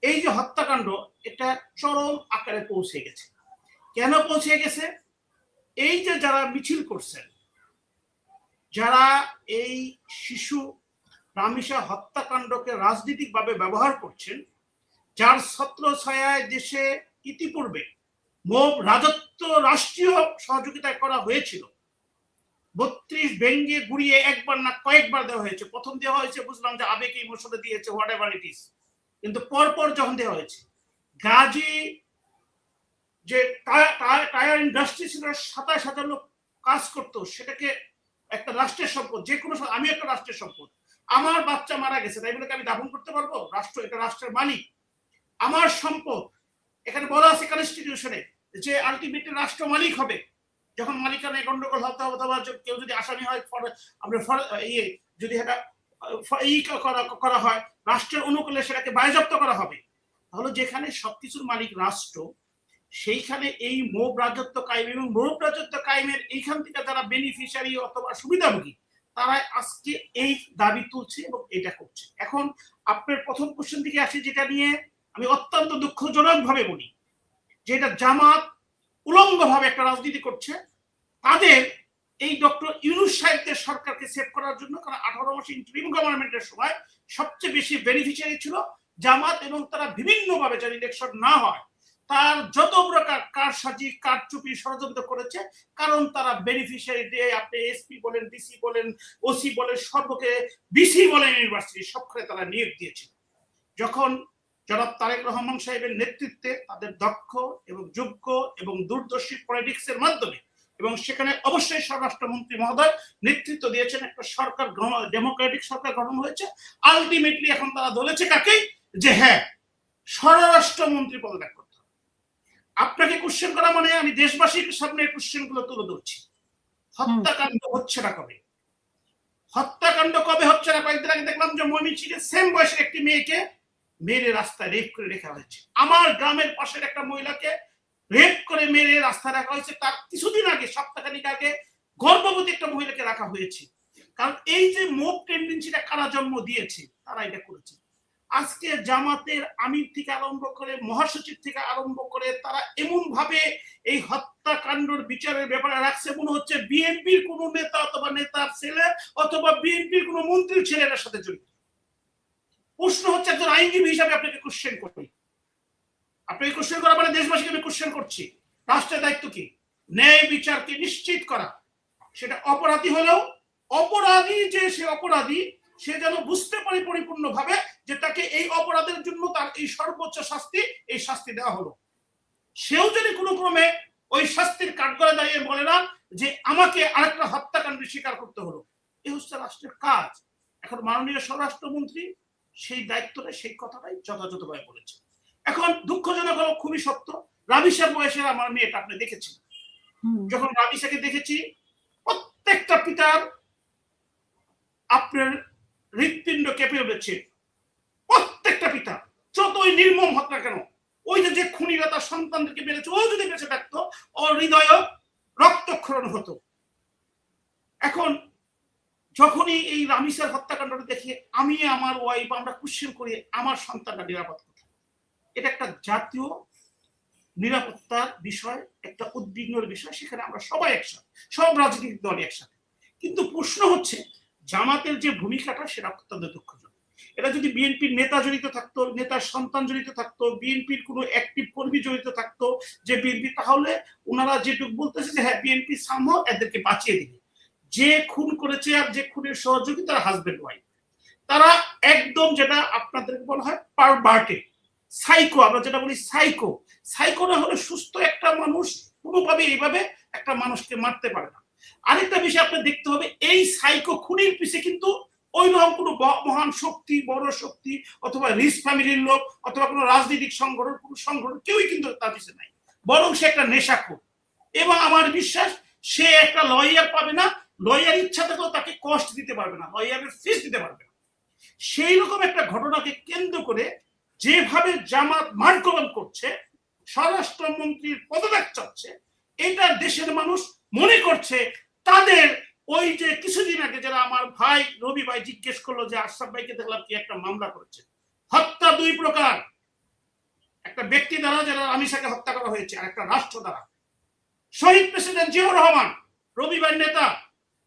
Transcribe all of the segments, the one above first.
এই যে হত্যাকাণ্ড এটা চরম আকারে পৌঁছে গেছে। কেন পৌঁছে গেছে? এই যে যারা মিছিল করছেন, যারা এই শিশু রামিসা হত্যাকাণ্ডকে রাজনৈতিকভাবে ব্যবহার করছেন, যার ছত্রছায়ায় দেশে ইতিপূর্বে মোব রাজত্ব রাষ্ট্রীয় সহযোগিতায় করা হয়েছিল, 32 ভেঙ্গে গুড়িয়ে একবার না কয়েকবার দেওয়া হয়েছে। প্রথম দেওয়া হয়েছে বুঝলাম যে আবেগে ইমোশনে দিয়েছে, হোয়াট এভার ইট ইজ, কিন্তু পরপর যখন দেওয়া হয়েছে, গাজী যে টায়ার ইন্ডাস্ট্রি ছিল 27,000 লোক কাজ করতো, সেটাকে একটা রাষ্ট্রের সম্পদ, যে কোনো আমি একটা রাষ্ট্রের সম্পদ, আমার বাচ্চা মারা গেছে তাই বলে আমি দাফন করতে পারবো? রাষ্ট্র এটা রাষ্ট্রের মালিক, আমার সম্পদ। এখানে বলা আছে কনস্টিটিউশনে যে আলটিমেটলি রাষ্ট্র মালিক হবে। যখন মালিকানায় গন্ডগোল হতে হবে অথবা কেউ যদি আসামি হয়, আমরা যদি এটা করা হয় রাষ্ট্রের অনুকূলে, সেটাকে বাজেয়াপ্ত করা হবে। তাহলে যেখানে সবকিছুর মালিক রাষ্ট্র, সেইখানে এই মোব রাজত্ব কায়েম এবং মোব রাজত্ব কায়েমের এইখান থেকে যারা বেনিফিশিয়ারি অথবা সুবিধাভোগী, তারা আজকে এই দাবি তুলছে এবং এটা করছে। এখন আপনার প্রথম কোশ্চেন দিকে আসি, যেটা নিয়ে আমি অত্যন্ত দুঃখজনক ভাবে বলি যে এটা জামাত উলঙ্গ ভাবে একটা রাজনীতি করছে। তাদের এই ডক্টর ইউনূস সাহেবদের সরকারকে সেভ করার জন্য, কারণ 18 মাসে ইন্টারিম গভর্নমেন্টের সময় সবচেয়ে বেশি বেনিফিশিয়ারি ছিল জামাত, এবং তারা বিভিন্ন ভাবে যেন ইলেকশন না হয় তার যত প্রকার কারসাজি কারচুপি ষড়যন্ত্র করেছে, কারণ তারা বেনিফিশিয়ারি দিয়ে, আপনি এসপি বলেন, ডিসি বলেন, ওসি বলেন, সর্বকে বিসি বলেন, ইউনিভার্সিটি সবখানে তারা নিয়োগ দিয়েছিল। যখন জনাব তারেক রহমান সাহেবের নেতৃত্বে তাদের দক্ষ এবং যোগ্য এবং দূরদর্শী পলিটিক্সের মাধ্যমে, এবং সেখানে অবশ্যই স্বরাষ্ট্রমন্ত্রী মহোদয় নেতৃত্ব দিয়েছেন, একটা সরকার ডেমোক্রেটিক সরকার গঠন হয়েছে। আলটিমেটলি এখন তারা বলেছে কাকে, যে হ্যাঁ স্বরাষ্ট্রমন্ত্রী পদত্যাগ করতে হবে। আপনাকে কোশ্চেন করা মানে আমি দেশবাসীর সামনে কোশ্চেন গুলো তুলে ধরছি। হত্যাকাণ্ড হচ্ছে না কবে? হত্যাকাণ্ড কবে হচ্ছে না? কয়েকদিন আগে দেখলাম যে ময়মনসিংহে সেম বয়সের একটি মেয়েকে মেরে রাস্তায় রেপ করে রেখা হয়েছে। আমার গ্রামের পাশের একটা মহিলাকে রেপ করে মেরে রাস্তায় রাখা হয়েছে। তার কিছুদিন আগে, সপ্তাহখানিক আগে, গর্ভবতী একটা মহিলাকে রাখা হয়েছে। কারণ এই যে মোব টেন্ডেন্সিটা কারা জন্ম দিয়েছে, তারা এটা করেছে। আজকে জামাতের আমির থেকে আরম্ভ করে মহাসচিব থেকে আরম্ভ করে তারা এমন ভাবে এই হত্যাকাণ্ডের বিচারের ব্যাপারে রাখছে, মনে হচ্ছে বিএনপির কোন নেতা অথবা নেতার ছেলে অথবা বিএনপির কোন মন্ত্রীর ছেলের সাথে জড়িত। প্রশ্ন হচ্ছে, একজন আইনজীবী হিসাবে আপনাকে কোশ্চেন করি, আপনাকে কোশ্চেন করা মানে দেশবাসীকে আমি কোশ্চেন করছি, রাষ্ট্রের দায়িত্ব কি? ন্যায় বিচারকে নিশ্চিত করা। সেটা অপরাধী হলেও অপরাধী যে সে অপরাধী, সে যেন বুঝতে পারে পরিপূর্ণভাবে যে তাকে এই অপরাধের জন্য তার এই সর্বোচ্চ শাস্তি, এই শাস্তি দেওয়া হলো। সেও যদি কোনো ক্রমে ওই শাস্তির কাঠগড়ায় দাঁড়িয়ে বলে না যে আমাকে আরেকটা হত্যাকাণ্ডের স্বীকার করতে হলো, এই হচ্ছে রাষ্ট্রের কাজ। এখন মাননীয় স্বরাষ্ট্রমন্ত্রী সেই দায়িত্বটা, সেই কথাটাই যথাযথভাবে বলেছে। এখন দুঃখজনক হলো, খুবই সত্য, রামিসার বয়সের আমার মেয়েটা আপনি দেখেছেন। যখন রামিসাকে দেখেছি, প্রত্যেকটা পিতার আপনার হৃৎপিণ্ড কেঁপে উঠেছে। প্রত্যেকটা পিতা, যতই নির্মম হোক না কেন, ওই যে খুনিরা তার সন্তানদেরকে মেরেছে, ও যদি বেঁচে থাকতো ওর হৃদয় রক্তক্ষরণ হতো। এখন যখনই এই রামিসার হত্যাকাণ্ডটা দেখি, আমি আমার ওয়াইফ আমরা কোশ্চেন করি আমার সন্তানটা নিরাপদ কোথায়। এটা একটা জাতীয় নিরাপত্তার বিষয়, একটা উদ্বিগ্নের বিষয়। সেখানে আমরা সবাই একসাথে, সব রাজনৈতিক দল একসাথে। কিন্তু প্রশ্ন হচ্ছে, জামাতের যে ভূমিকাটা, সেটা অত্যন্ত দুঃখজনক। এটা যদি বিএনপির নেতা জড়িত থাকতো, নেতার সন্তান জড়িত থাকতো, বিএনপির কোনো অ্যাক্টিভ কর্মী জড়িত থাকতো, যে বিএনপি, তাহলে ওনারা যেটুকু বলতেছে যে হ্যাঁ বিএনপি সামহ এদেরকে বাঁচিয়ে দিবে। যে খুন করেছে আর যে খুনের সহযোগী, তারা হাজবেন্ড ওয়াইফ, তারা একদম যেটা আপনাদেরকে বলা হয় পারভার্টেড, সাইকো, আমরা যেটা বলি সাইকো। সাইকো না হলে সুস্থ একটা মানুষ কোনোভাবে এইভাবে একটা মানুষকে মারতে পারে না। আরেকটা বিষয় আপনি দেখতে হবে, এই সাইকো খুনির পিছে কিন্তু ওই রকম কোনো মহান শক্তি, বড় শক্তি, অথবা রিচ ফ্যামিলির লোক, অথবা কোনো রাজনৈতিক সংগঠন, কোনো সংগঠন, কেউই কিন্তু তার পিছে নাই। বরং সে একটা নেশাখোর। এবং আমার বিশ্বাস সে একটা লয়ার পাবে না, লয়ার ইচ্ছা থেকেও তাকে কষ্ট দিতে পারবে না, লয়ারের ফিস দিতে পারবে না। সেই রকম একটা ঘটনাকে কেন্দ্র করে যেভাবে জামাত মারকরণ করছে, স্বরাষ্ট্রমন্ত্রীর পদত্যাগ চাচ্ছে, এটা দেশের মানুষ মনে করছে তাদের ওই যে কিছুদিন আগে যারা আমার ভাই রবি ভাই জিজ্ঞেস করলো যে আশরাফ ভাইকে দেখলাম কি একটা মামলা করেছে। হত্যা দুই প্রকার, একটা ব্যক্তি দ্বারা যারা আমিষাকে হত্যা করা হয়েছে, আর একটা রাষ্ট্র দ্বারা। শহীদ প্রেসিডেন্ট জিয়াউর রহমান রবিবার নেতা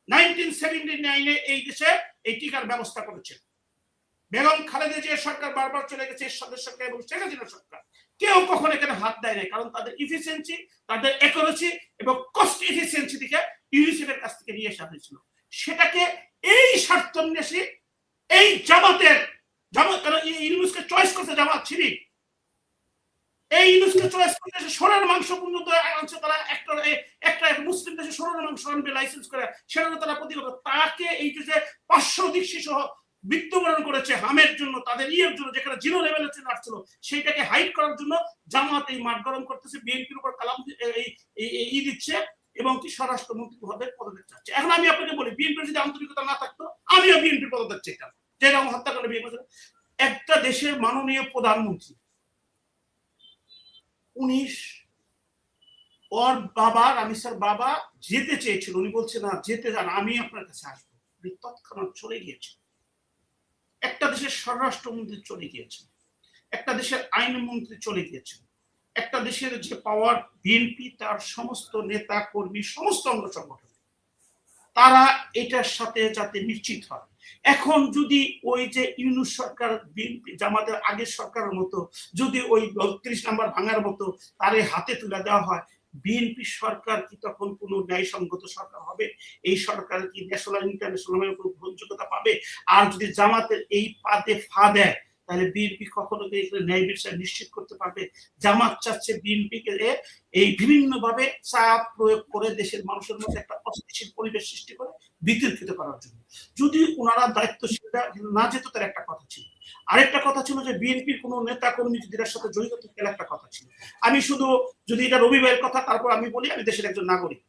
1979 এই দেশে এই টিকার ব্যবস্থা করেছেন। বেগম খালেদা জিয়া সরকার বারবার চলে গেছে, এরশাদের সরকার এবং শেখ হাসিনা সরকার, কেউ কখনো এখানে হাত দেয় নাই, কারণ তাদের ইফিসিয়েন্সি, তাদের একুরেসি এবং কস্ট এফিসিয়েন্সি থেকে ইউনিসেফের কাছ থেকে নিয়ে আসা হয়েছিল। সেটাকে এই স্বার্থান্বেষী এই জামাত, কারণ ইউনুসকে চয়েস করতে জামাত শিবির, এই ইউনুসকে চয়েস করতে সোনার মাংস পর্যন্ত আনছে তারা, একটা মুসলিম দেশে সোনার মাংস আনবে লাইসেন্স করে, সেটা তারা প্রতিবাদ। তাকে এই যে 500 অধিক শিশু মৃত্যুবরণ করেছে হামের জন্য, তাদের ইয়ের জন্য, যেখানে জিরো লেভেলে চলে আসছিল, সেইটাকে হাইড করার জন্য জামাত এই মাঠ গরম করতেছে, বিএনপির উপর কালাম এই দিচ্ছে এবং কি স্বরাষ্ট্রমন্ত্রী পদে পদত্যাগ চাচ্ছে। এখন আমি আপনাকে বলি, বিএনপির যদি আন্তরিকতা না থাকতো আমিও বিএনপির পদত্যাগ চাইতাম, যেরকম হত্যা করে বিএনপি। একটা দেশের মাননীয় প্রধানমন্ত্রী, উনি ওর বাবা রামিসার বাবা যেতে চেয়েছিল, উনি বলছে না যেতে যান, আমি আপনার কাছে আসবো, উনি তৎক্ষণাৎ চলে গিয়েছেন। একটা দেশের স্বরাষ্ট্রমন্ত্রী চলে গিয়েছেন, একটা দেশের আইনমন্ত্রী চলে গিয়েছেন, একটা দেশের যে পাওয়ার বিএনপি, তার সমস্ত নেতা কর্মী, সমস্ত অঙ্গ সংগঠন, তারা এটার সাথে যাতে নিশ্চিত হয়। এখন যদি ওই যে ইউনূস সরকার বিএনপি জামাতের আগের সরকারের মতো যদি ওই ৩০ নাম্বার ভাঙার মতো তারে হাতে তুলে দেওয়া হয়, বিএনপি সরকার কি তখন কোনো ন্যায়সঙ্গত সরকার হবে? এই সরকার কি ন্যাশনাল ইন্টারন্যাশনাল গ্রহণযোগ্যতা পাবে? আর যদি জামাতের এই পাতে ফা দেয়, তাহলে বিএনপি কখনো ন্যায় বিচার নিশ্চিত করতে পারবে? জামাত চাচ্ছে বিএনপিকে এই বিভিন্ন ভাবে চাপ প্রয়োগ করে দেশের মানুষের মধ্যে একটা অস্থিতিশীল পরিবেশ সৃষ্টি করে বিতর্কিত করার জন্য। যদি ওনারা দায়িত্বশীলরা না যেত, তার একটা কথা ছিল। আরেকটা কথা ছিল যে বিএনপির কোনো নেতা কর্মী যদি এর সাথে জড়িত থাকে, একটা কথা ছিল। আমি শুধু যদি এটা রবি ভাইয়ের কথা, তারপর আমি বলি আমি দেশের একজন নাগরিক,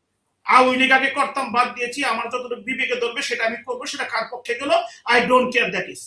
আওয়ামী লীগ আগে করতাম, বাদ দিয়েছি, আমার যতটুকু বিবেকে ধরবে সেটা আমি করবো, সেটা কার পক্ষে গেল I don't care that is.